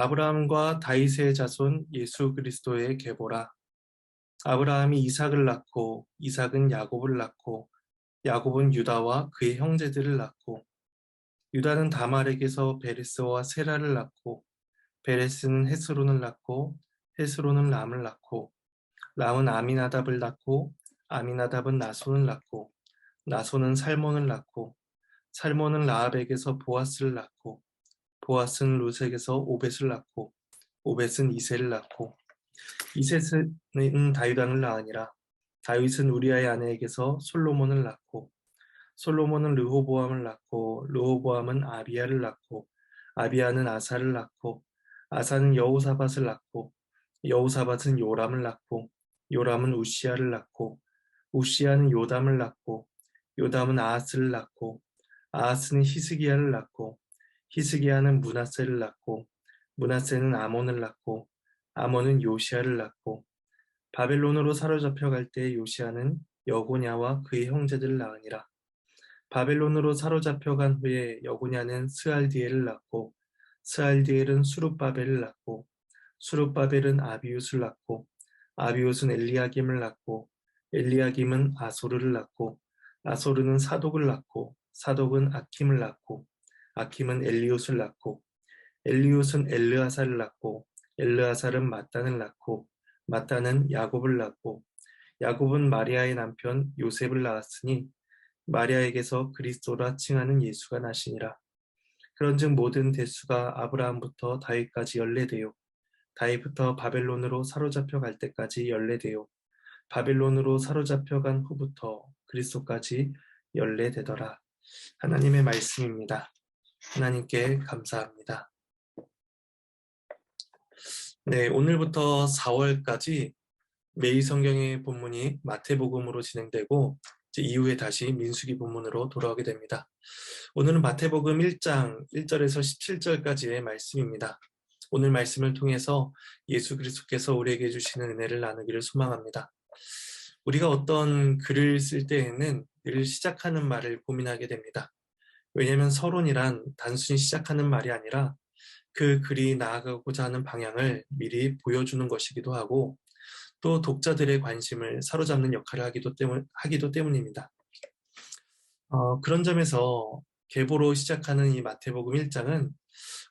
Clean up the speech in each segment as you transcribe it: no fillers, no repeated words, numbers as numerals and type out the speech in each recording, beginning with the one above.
아브라함과 다윗의 자손 예수 그리스도의 계보라. 아브라함이 이삭을 낳고 이삭은 야곱을 낳고 야곱은 유다와 그의 형제들을 낳고 유다는 다말에게서 베레스와 세라를 낳고 베레스는 헤스론을 낳고 헤스론은 람을 낳고 람은 아미나답을 낳고 아미나답은 나손을 낳고 나손은 살몬을 낳고 살몬은 라합에게서 보아스를 낳고 보아스는 룻에게서 오벳을 낳고 오벳은 이새를 낳고 이셋은 다윗 왕을 낳으니라. 다윗은 우리아의 아내에게서 솔로몬을 낳고 솔로몬은 르호보암을 낳고 르호보암은 아비야를 낳고 아비야는 아사를 낳고 아사는 여호사밧을 낳고 여호사밧은 요람을 낳고 요람은 우시야를 낳고 우시야는 요담을 낳고 요담은 아하스를 낳고 아하스는 히스기야를 낳고 히스기야는 므낫세를 낳고 므낫세는 아몬을 낳고 아몬은 요시야를 낳고 바벨론으로 사로잡혀 갈 때 요시야는 여고냐와 그의 형제들을 낳으니라. 바벨론으로 사로잡혀 간 후에 여고냐는 스알디엘을 낳고 스알디엘은 수룹바벨을 낳고 수룹바벨은 아비웃을 낳고 아비웃은 엘리야김을 낳고 엘리야김은 아소르를 낳고 아소르는 사독을 낳고 사독은 아킴을 낳고 아킴은 엘리웃을 낳고 엘리웃은 엘르아사를 낳고 엘르아살은 mat단을 낳고 mat단은 야곱을 낳고 야곱은 마리아의 남편 요셉을 낳았으니 마리아에게서 그리스도라 칭하는 예수가 나시니라. 그런즉 모든 대수가 아브라함부터 다윗까지 연례되요 다윗부터 바벨론으로 사로잡혀 갈 때까지 연례되요 바벨론으로 사로잡혀 간 후부터 그리스도까지 연례되더라. 하나님의 말씀입니다. 하나님께 감사합니다. 네, 오늘부터 4월까지 매일 성경의 본문이 마태복음으로 진행되고 이제 이후에 다시 민수기 본문으로 돌아오게 됩니다. 오늘은 마태복음 1장 1절에서 17절까지의 말씀입니다. 오늘 말씀을 통해서 예수 그리스도께서 우리에게 주시는 은혜를 나누기를 소망합니다. 우리가 어떤 글을 쓸 때에는 늘 시작하는 말을 고민하게 됩니다. 왜냐하면 서론이란 단순히 시작하는 말이 아니라 그 글이 나아가고자 하는 방향을 미리 보여주는 것이기도 하고 또 독자들의 관심을 사로잡는 역할을 하기도 때문입니다. 그런 점에서 계보로 시작하는 이 마태복음 1장은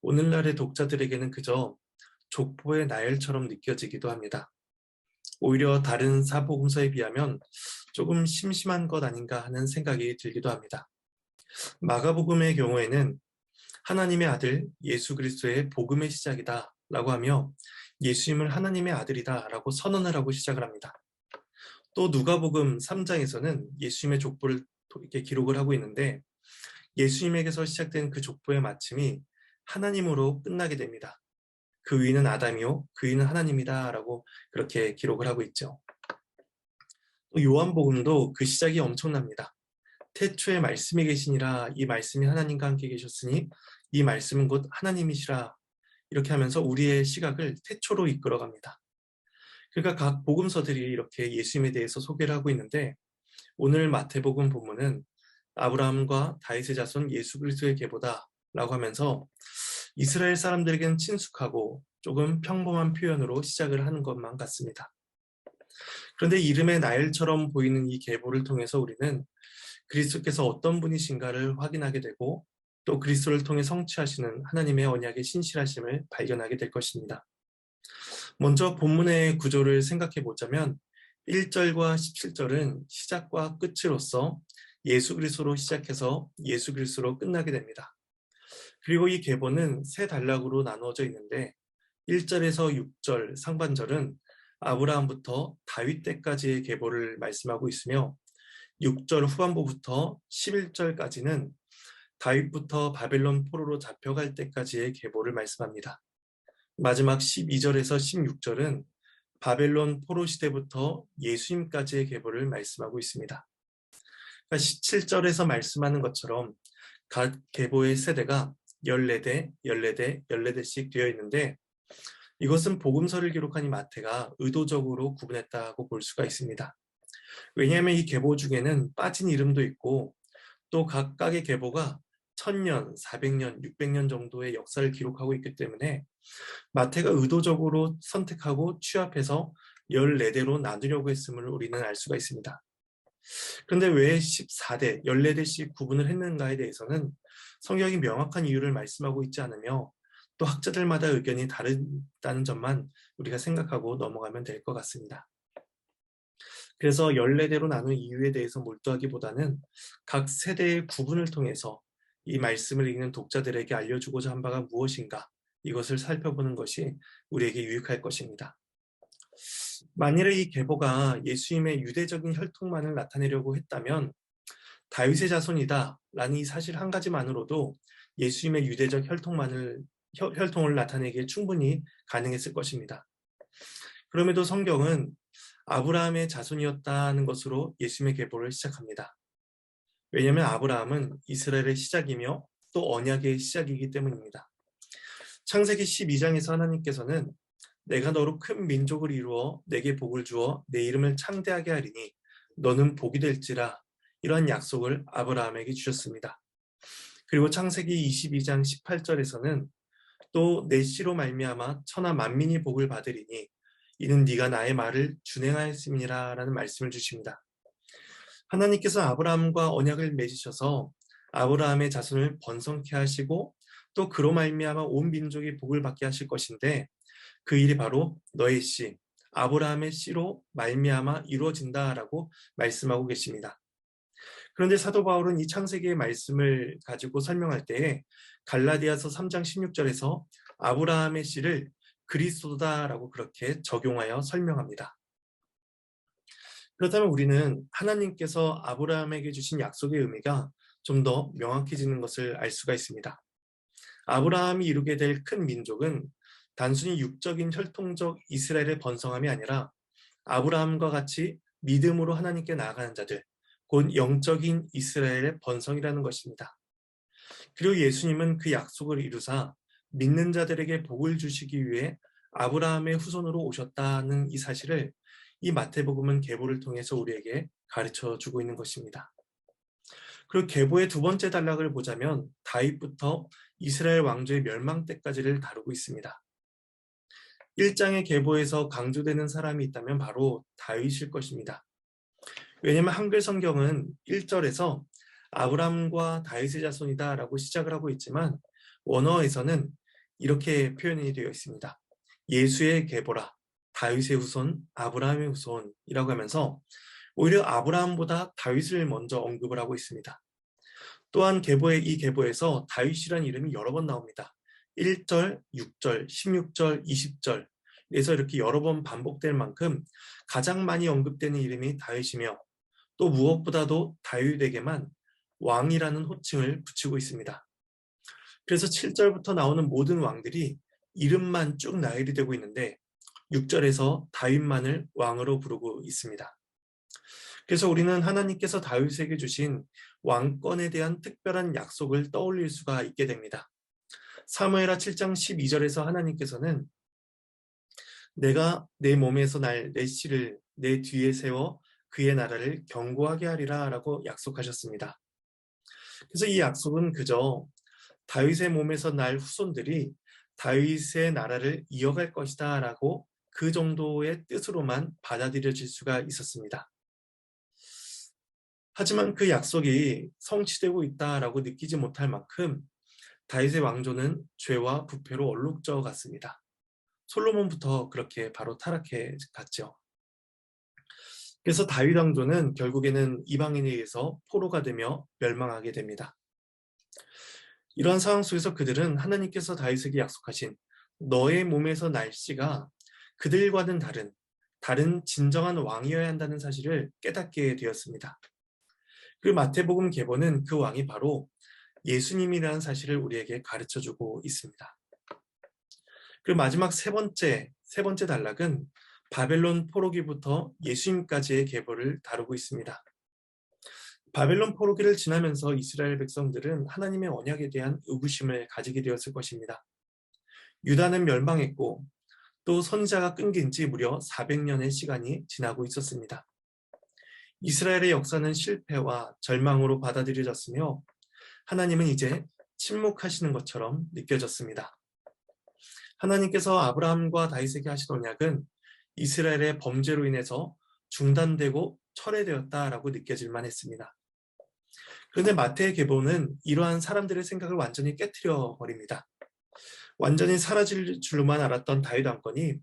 오늘날의 독자들에게는 그저 족보의 나열처럼 느껴지기도 합니다. 오히려 다른 사복음서에 비하면 조금 심심한 것 아닌가 하는 생각이 들기도 합니다. 마가복음의 경우에는 하나님의 아들 예수 그리스도의 복음의 시작이다 라고 하며 예수님을 하나님의 아들이다 라고 선언을 하고 시작을 합니다. 또 누가복음 3장에서는 예수님의 족보를 이렇게 기록을 하고 있는데 예수님에게서 시작된 그 족보의 마침이 하나님으로 끝나게 됩니다. 그 위는 아담이요 그 위는 하나님이다 라고 그렇게 기록을 하고 있죠. 또 요한복음도 그 시작이 엄청납니다. 태초에 말씀이 계시니라 이 말씀이 하나님과 함께 계셨으니 이 말씀은 곧 하나님이시라 이렇게 하면서 우리의 시각을 태초로 이끌어갑니다. 그러니까 각 복음서들이 이렇게 예수님에 대해서 소개를 하고 있는데 오늘 마태복음 본문은 아브라함과 다윗의 자손 예수 그리스도의 계보다 라고 하면서 이스라엘 사람들에게는 친숙하고 조금 평범한 표현으로 시작을 하는 것만 같습니다. 그런데 이름의 나일처럼 보이는 이 계보를 통해서 우리는 그리스도께서 어떤 분이신가를 확인하게 되고 또 그리스도를 통해 성취하시는 하나님의 언약의 신실하심을 발견하게 될 것입니다. 먼저 본문의 구조를 생각해 보자면 1절과 17절은 시작과 끝으로서 예수 그리스도로 시작해서 예수 그리스도로 끝나게 됩니다. 그리고 이 계보는 세 단락으로 나누어져 있는데 1절에서 6절 상반절은 아브라함부터 다윗 때까지의 계보를 말씀하고 있으며 6절 후반부부터 11절까지는 다윗부터 바벨론 포로로 잡혀갈 때까지의 계보를 말씀합니다. 마지막 12절에서 16절은 바벨론 포로 시대부터 예수님까지의 계보를 말씀하고 있습니다. 그러니까 17절에서 말씀하는 것처럼 각 계보의 세대가 14대, 14대, 14대씩 되어 있는데 이것은 복음서를 기록한 이 마태가 의도적으로 구분했다고 볼 수가 있습니다. 왜냐하면 이 계보 중에는 빠진 이름도 있고 또 각각의 계보가 1000년, 400년, 600년 정도의 역사를 기록하고 있기 때문에 마태가 의도적으로 선택하고 취합해서 14대로 나누려고 했음을 우리는 알 수가 있습니다. 그런데 왜 14대, 14대씩 구분을 했는가에 대해서는 성경이 명확한 이유를 말씀하고 있지 않으며 또 학자들마다 의견이 다르다는 점만 우리가 생각하고 넘어가면 될 것 같습니다. 그래서 14대로 나눈 이유에 대해서 몰두하기보다는 각 세대의 구분을 통해서 이 말씀을 읽는 독자들에게 알려주고자 한 바가 무엇인가, 이것을 살펴보는 것이 우리에게 유익할 것입니다. 만일에 이 계보가 예수님의 유대적인 혈통만을 나타내려고 했다면 다윗의 자손이다 라는 이 사실 한 가지만으로도 예수님의 유대적 혈통을 나타내기에 충분히 가능했을 것입니다. 그럼에도 성경은 아브라함의 자손이었다는 것으로 예수님의 계보를 시작합니다. 왜냐하면 아브라함은 이스라엘의 시작이며 또 언약의 시작이기 때문입니다. 창세기 12장에서 하나님께서는 내가 너로 큰 민족을 이루어 내게 복을 주어 내 이름을 창대하게 하리니 너는 복이 될지라, 이러한 약속을 아브라함에게 주셨습니다. 그리고 창세기 22장 18절에서는 또 내 씨로 말미암아 천하 만민이 복을 받으리니 이는 네가 나의 말을 준행하였음이니라 라는 말씀을 주십니다. 하나님께서 아브라함과 언약을 맺으셔서 아브라함의 자손을 번성케 하시고 또 그로 말미암아 온 민족이 복을 받게 하실 것인데, 그 일이 바로 너의 씨, 아브라함의 씨로 말미암아 이루어진다라고 말씀하고 계십니다. 그런데 사도 바울은 이 창세기의 말씀을 가지고 설명할 때에 갈라디아서 3장 16절에서 아브라함의 씨를 그리스도다라고 그렇게 적용하여 설명합니다. 그렇다면 우리는 하나님께서 아브라함에게 주신 약속의 의미가 좀 더 명확해지는 것을 알 수가 있습니다. 아브라함이 이루게 될 큰 민족은 단순히 육적인 혈통적 이스라엘의 번성함이 아니라 아브라함과 같이 믿음으로 하나님께 나아가는 자들, 곧 영적인 이스라엘의 번성이라는 것입니다. 그리고 예수님은 그 약속을 이루사 믿는 자들에게 복을 주시기 위해 아브라함의 후손으로 오셨다는 이 사실을 이 마태복음은 계보를 통해서 우리에게 가르쳐 주고 있는 것입니다. 그리고 계보의 두 번째 단락을 보자면 다윗부터 이스라엘 왕조의 멸망 때까지를 다루고 있습니다. 1장의 계보에서 강조되는 사람이 있다면 바로 다윗일 것입니다. 왜냐하면 한글 성경은 1절에서 아브람과 다윗의 자손이다 라고 시작을 하고 있지만 원어에서는 이렇게 표현이 되어 있습니다. 예수의 계보라, 다윗의 후손, 아브라함의 후손이라고 하면서 오히려 아브라함보다 다윗을 먼저 언급을 하고 있습니다. 또한 이 계보에서 다윗이라는 이름이 여러 번 나옵니다. 1절, 6절, 16절, 20절 에서 이렇게 여러 번 반복될 만큼 가장 많이 언급되는 이름이 다윗이며 또 무엇보다도 다윗에게만 왕이라는 호칭을 붙이고 있습니다. 그래서 7절부터 나오는 모든 왕들이 이름만 쭉 나열이 되고 있는데 6절에서 다윗만을 왕으로 부르고 있습니다. 그래서 우리는 하나님께서 다윗에게 주신 왕권에 대한 특별한 약속을 떠올릴 수가 있게 됩니다. 사무엘하 7장 12절에서 하나님께서는 내가 내 몸에서 날 내 씨를 내 뒤에 세워 그의 나라를 견고하게 하리라 라고 약속하셨습니다. 그래서 이 약속은 그저 다윗의 몸에서 날 후손들이 다윗의 나라를 이어갈 것이다 라고 그 정도의 뜻으로만 받아들여질 수가 있었습니다. 하지만 그 약속이 성취되고 있다라고 느끼지 못할 만큼 다윗의 왕조는 죄와 부패로 얼룩져 갔습니다. 솔로몬부터 그렇게 바로 타락해 갔죠. 그래서 다윗 왕조는 결국에는 이방인에 의해서 포로가 되며 멸망하게 됩니다. 이러한 상황 속에서 그들은 하나님께서 다윗에게 약속하신 너의 몸에서 날 씨가 그들과는 다른 진정한 왕이어야 한다는 사실을 깨닫게 되었습니다. 그 마태복음 계보는 그 왕이 바로 예수님이라는 사실을 우리에게 가르쳐주고 있습니다. 그리고 마지막 세 번째 단락은 바벨론 포로기부터 예수님까지의 계보를 다루고 있습니다. 바벨론 포로기를 지나면서 이스라엘 백성들은 하나님의 언약에 대한 의구심을 가지게 되었을 것입니다. 유다는 멸망했고 또 선지자가 끊긴 지 무려 400년의 시간이 지나고 있었습니다. 이스라엘의 역사는 실패와 절망으로 받아들여졌으며 하나님은 이제 침묵하시는 것처럼 느껴졌습니다. 하나님께서 아브라함과 다윗에게 하신 언약은 이스라엘의 범죄로 인해서 중단되고 철회되었다라고 느껴질만 했습니다. 그런데 마태의 계보는 이러한 사람들의 생각을 완전히 깨트려 버립니다. 완전히 사라질 줄로만 알았던 다윗 왕권이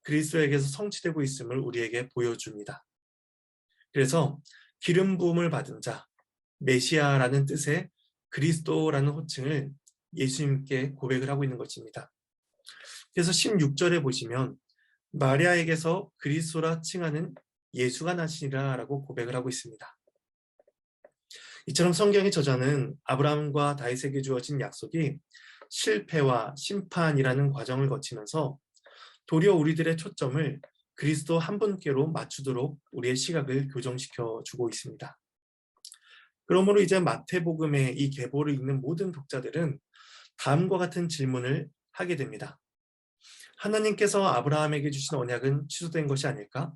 그리스도에게서 성취되고 있음을 우리에게 보여줍니다. 그래서 기름 부음을 받은 자, 메시아라는 뜻의 그리스도라는 호칭을 예수님께 고백을 하고 있는 것입니다. 그래서 16절에 보시면 마리아에게서 그리스도라 칭하는 예수가 나시니라 라고 고백을 하고 있습니다. 이처럼 성경의 저자는 아브라함과 다윗에게 주어진 약속이 실패와 심판이라는 과정을 거치면서 도리어 우리들의 초점을 그리스도 한 분께로 맞추도록 우리의 시각을 교정시켜 주고 있습니다. 그러므로 이제 마태복음의 이 계보를 읽는 모든 독자들은 다음과 같은 질문을 하게 됩니다. 하나님께서 아브라함에게 주신 언약은 취소된 것이 아닐까?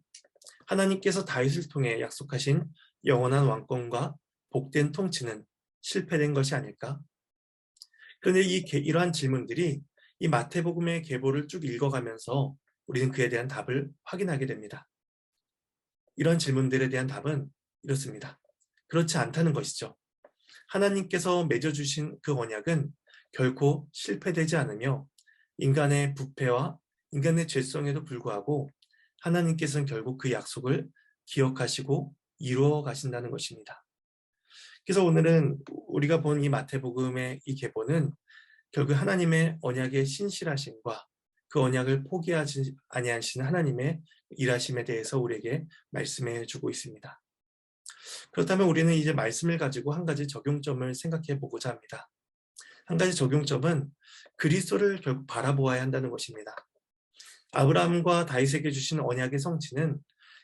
하나님께서 다윗을 통해 약속하신 영원한 왕권과 복된 통치는 실패된 것이 아닐까? 그런데 이러한 질문들이 이 마태복음의 계보를 쭉 읽어가면서 우리는 그에 대한 답을 확인하게 됩니다. 이런 질문들에 대한 답은 이렇습니다. 그렇지 않다는 것이죠. 하나님께서 맺어주신 그 언약은 결코 실패되지 않으며 인간의 부패와 인간의 죄성에도 불구하고 하나님께서는 결국 그 약속을 기억하시고 이루어 가신다는 것입니다. 그래서 오늘은 우리가 본 이 마태복음의 이 계보는 결국 하나님의 언약의 신실하심과 그 언약을 포기하지 아니하신 하나님의 일하심에 대해서 우리에게 말씀해 주고 있습니다. 그렇다면 우리는 이제 말씀을 가지고 한 가지 적용점을 생각해 보고자 합니다. 한 가지 적용점은 그리스도를 결국 바라보아야 한다는 것입니다. 아브라함과 다윗에게 주신 언약의 성취는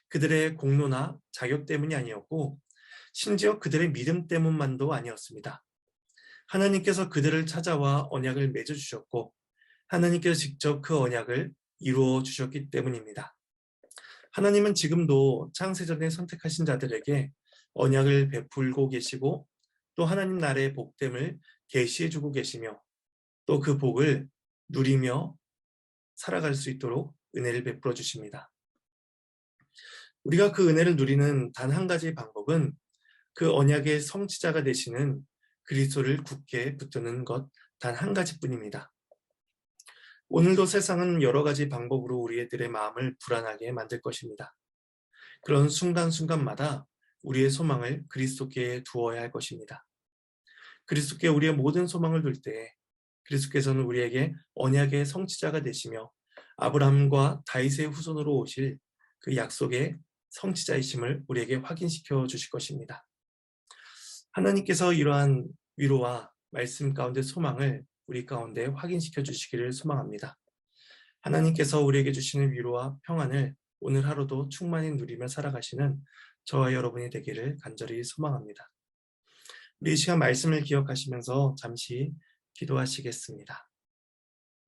그들의 공로나 자격 때문이 아니었고 심지어 그들의 믿음 때문만도 아니었습니다. 하나님께서 그들을 찾아와 언약을 맺어주셨고 하나님께서 직접 그 언약을 이루어 주셨기 때문입니다. 하나님은 지금도 창세전에 선택하신 자들에게 언약을 베풀고 계시고 또 하나님 나라의 복됨을 계시해주고 계시며 또 그 복을 누리며 살아갈 수 있도록 은혜를 베풀어 주십니다. 우리가 그 은혜를 누리는 단 한 가지 방법은 그 언약의 성취자가 되시는 그리스도를 굳게 붙드는 것 단 한 가지뿐입니다. 오늘도 세상은 여러 가지 방법으로 우리들의 마음을 불안하게 만들 것입니다. 그런 순간순간마다 우리의 소망을 그리스도께 두어야 할 것입니다. 그리스도께 우리의 모든 소망을 둘 때 그리스도께서는 우리에게 언약의 성취자가 되시며 아브라함과 다윗의 후손으로 오실 그 약속의 성취자이심을 우리에게 확인시켜 주실 것입니다. 하나님께서 이러한 위로와 말씀 가운데 소망을 우리 가운데 확인시켜 주시기를 소망합니다. 하나님께서 우리에게 주시는 위로와 평안을 오늘 하루도 충만히 누리며 살아가시는 저와 여러분이 되기를 간절히 소망합니다. 우리 이 시간 말씀을 기억하시면서 잠시 기도하시겠습니다.